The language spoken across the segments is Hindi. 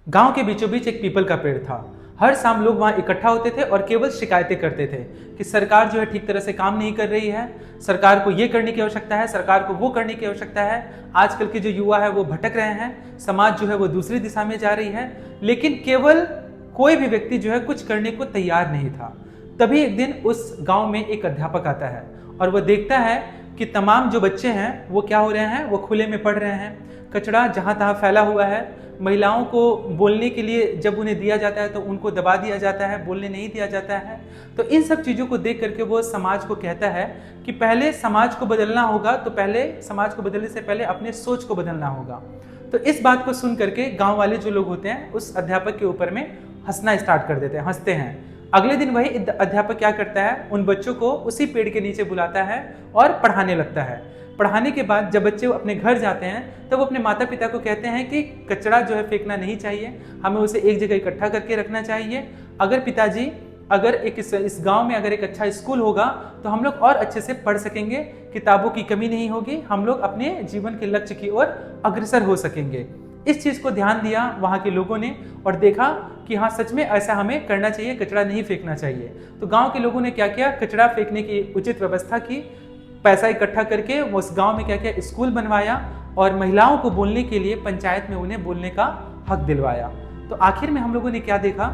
गांव के बीचों बीच एक पीपल का पेड़ था। हर शाम लोग वहां इकट्ठा होते थे और केवल शिकायतें करते थे कि सरकार जो है ठीक तरह से काम नहीं कर रही है, सरकार को ये करने की आवश्यकता है, सरकार को वो करने की आवश्यकता है। आजकल के जो युवा है वो भटक रहे हैं, समाज जो है वो दूसरी दिशा में जा रही है, लेकिन केवल कोई भी व्यक्ति जो है कुछ करने को तैयार नहीं था। तभी एक दिन उस गांव में एक अध्यापक आता है और वह देखता है कि तमाम जो बच्चे हैं वो क्या हो रहे हैं, वो खुले में पढ़ रहे हैं, कचरा जहाँ तहाँ फैला हुआ है। महिलाओं को बोलने के लिए जब उन्हें दिया जाता है तो उनको दबा दिया जाता है, बोलने नहीं दिया जाता है। तो इन सब चीज़ों को देख करके वो समाज को कहता है कि पहले समाज को बदलना होगा, तो पहले समाज को बदलने से पहले अपने सोच को बदलना होगा। तो इस बात को सुन करके गाँव वाले जो लोग होते हैं उस अध्यापक के ऊपर में हंसना स्टार्ट कर देते हैं, हंसते हैं। अगले दिन वही अध्यापक क्या करता है, उन बच्चों को उसी पेड़ के नीचे बुलाता है और पढ़ाने लगता है। पढ़ाने के बाद जब बच्चे अपने घर जाते हैं तब वो अपने माता पिता को कहते हैं कि कचरा जो है फेंकना नहीं चाहिए, हमें उसे एक जगह इकट्ठा करके रखना चाहिए। अगर पिताजी अगर इस गांव में अगर एक अच्छा स्कूल होगा तो हम लोग और अच्छे से पढ़ सकेंगे, किताबों की कमी नहीं होगी, हम लोग अपने जीवन के लक्ष्य की ओर अग्रसर हो सकेंगे। इस चीज़ को ध्यान दिया वहाँ के लोगों ने और देखा कि हाँ सच में ऐसा हमें करना चाहिए, कचरा नहीं फेंकना चाहिए। तो गांव के लोगों ने क्या किया, कचरा फेंकने की उचित व्यवस्था की, पैसा इकट्ठा करके वो उस गांव में क्या किया, स्कूल बनवाया और महिलाओं को बोलने के लिए पंचायत में उन्हें बोलने का हक दिलवाया। तो आखिर में हम लोगों ने क्या देखा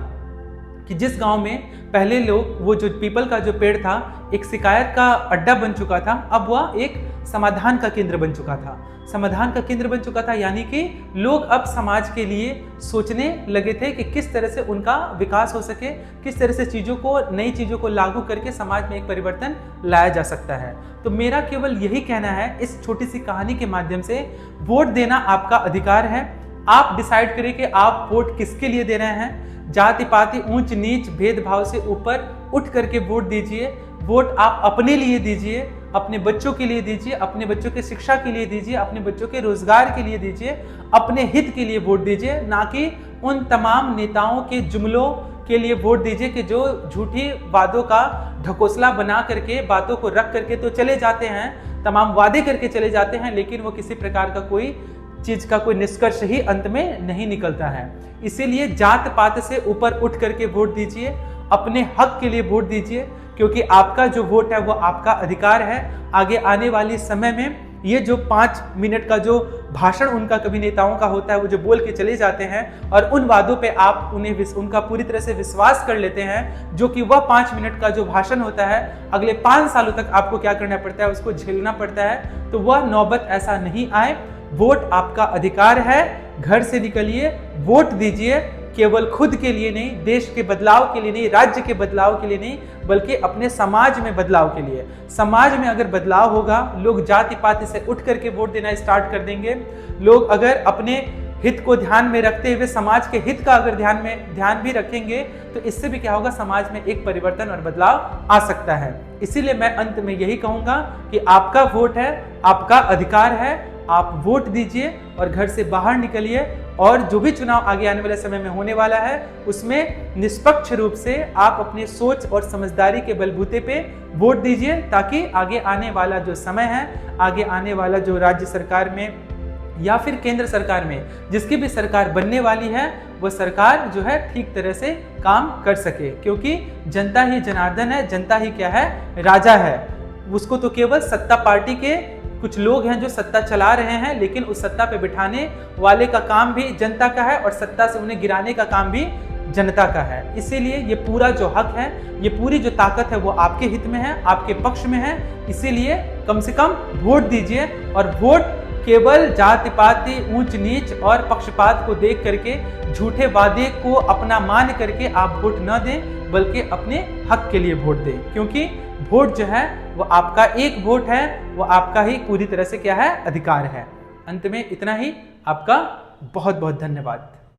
कि जिस गांव में पहले लोग वो जो पीपल का जो पेड़ था एक शिकायत का अड्डा बन चुका था, अब वह एक समाधान का केंद्र बन चुका था। समाधान का केंद्र बन चुका था यानी कि लोग अब समाज के लिए सोचने लगे थे कि किस तरह से उनका विकास हो सके, किस तरह से चीज़ों को, नई चीज़ों को लागू करके समाज में एक परिवर्तन लाया जा सकता है। तो मेरा केवल यही कहना है इस छोटी सी कहानी के माध्यम से, वोट देना आपका अधिकार है। आप डिसाइड करें कि आप वोट किसके लिए दे रहे हैं। जाति पाति ऊंच नीच भेदभाव से ऊपर उठ करके वोट दीजिए। वोट आप अपने लिए दीजिए, अपने बच्चों के लिए दीजिए, अपने बच्चों के शिक्षा के लिए दीजिए, अपने बच्चों के रोजगार के लिए दीजिए, अपने हित के लिए वोट दीजिए, ना कि उन तमाम नेताओं के जुमलों के लिए वोट दीजिए कि जो झूठी वादों का ढकोसला बना करके बातों को रख करके तो चले जाते हैं, तमाम वादे करके चले जाते हैं, लेकिन वो किसी प्रकार का कोई चीज का कोई निष्कर्ष ही अंत में नहीं निकलता है। इसीलिए जात पात से ऊपर उठ करके वोट दीजिए, अपने हक के लिए वोट दीजिए, क्योंकि आपका जो वोट है वो आपका अधिकार है। आगे आने वाले समय में ये जो 5 मिनट का जो भाषण उनका कभी नेताओं का होता है, वो जो बोल के चले जाते हैं और उन वादों पे आप उनका पूरी तरह से विश्वास कर लेते हैं, जो कि वह 5 मिनट का जो भाषण होता है अगले 5 सालों तक आपको क्या करना पड़ता है, उसको झेलना पड़ता है। तो वह नौबत ऐसा नहीं आए। वोट आपका अधिकार है, घर से निकलिए, वोट दीजिए, केवल खुद के लिए नहीं, देश के बदलाव के लिए नहीं, राज्य के बदलाव के लिए नहीं, बल्कि अपने समाज में बदलाव के लिए। समाज में अगर बदलाव होगा, लोग जाति पाति से उठ करके वोट देना स्टार्ट कर देंगे। लोग अगर अपने हित को ध्यान में रखते हुए समाज के हित का अगर ध्यान भी रखेंगे तो इससे भी क्या होगा, समाज में एक परिवर्तन और बदलाव आ सकता है। इसीलिए मैं अंत में यही कहूंगा कि आपका वोट है, आपका अधिकार है, आप वोट दीजिए और घर से बाहर निकलिए और जो भी चुनाव आगे आने वाले समय में होने वाला है उसमें निष्पक्ष रूप से आप अपनी सोच और समझदारी के बलबूते पे वोट दीजिए, ताकि आगे आने वाला जो समय है, आगे आने वाला जो राज्य सरकार में या फिर केंद्र सरकार में जिसकी भी सरकार बनने वाली है, वह सरकार जो है ठीक तरह से काम कर सके। क्योंकि जनता ही जनार्दन है, जनता ही क्या है, राजा है। उसको तो केवल सत्ता पार्टी के कुछ लोग हैं जो सत्ता चला रहे हैं, लेकिन उस सत्ता पे बिठाने वाले का काम भी जनता का है और सत्ता से उन्हें गिराने का काम भी जनता का है। इसीलिए ये पूरा जो हक है, ये पूरी जो ताकत है वो आपके हित में है, आपके पक्ष में है। इसीलिए कम से कम वोट दीजिए और वोट केवल जाति पाति ऊंच नीच और पक्षपात को देख करके, झूठे वादे को अपना मान करके आप वोट न दें, बल्कि अपने हक के लिए वोट दें। क्योंकि वोट जो है वो आपका एक वोट है, वो आपका ही पूरी तरह से क्या है, अधिकार है। अंत में इतना ही। आपका बहुत बहुत धन्यवाद।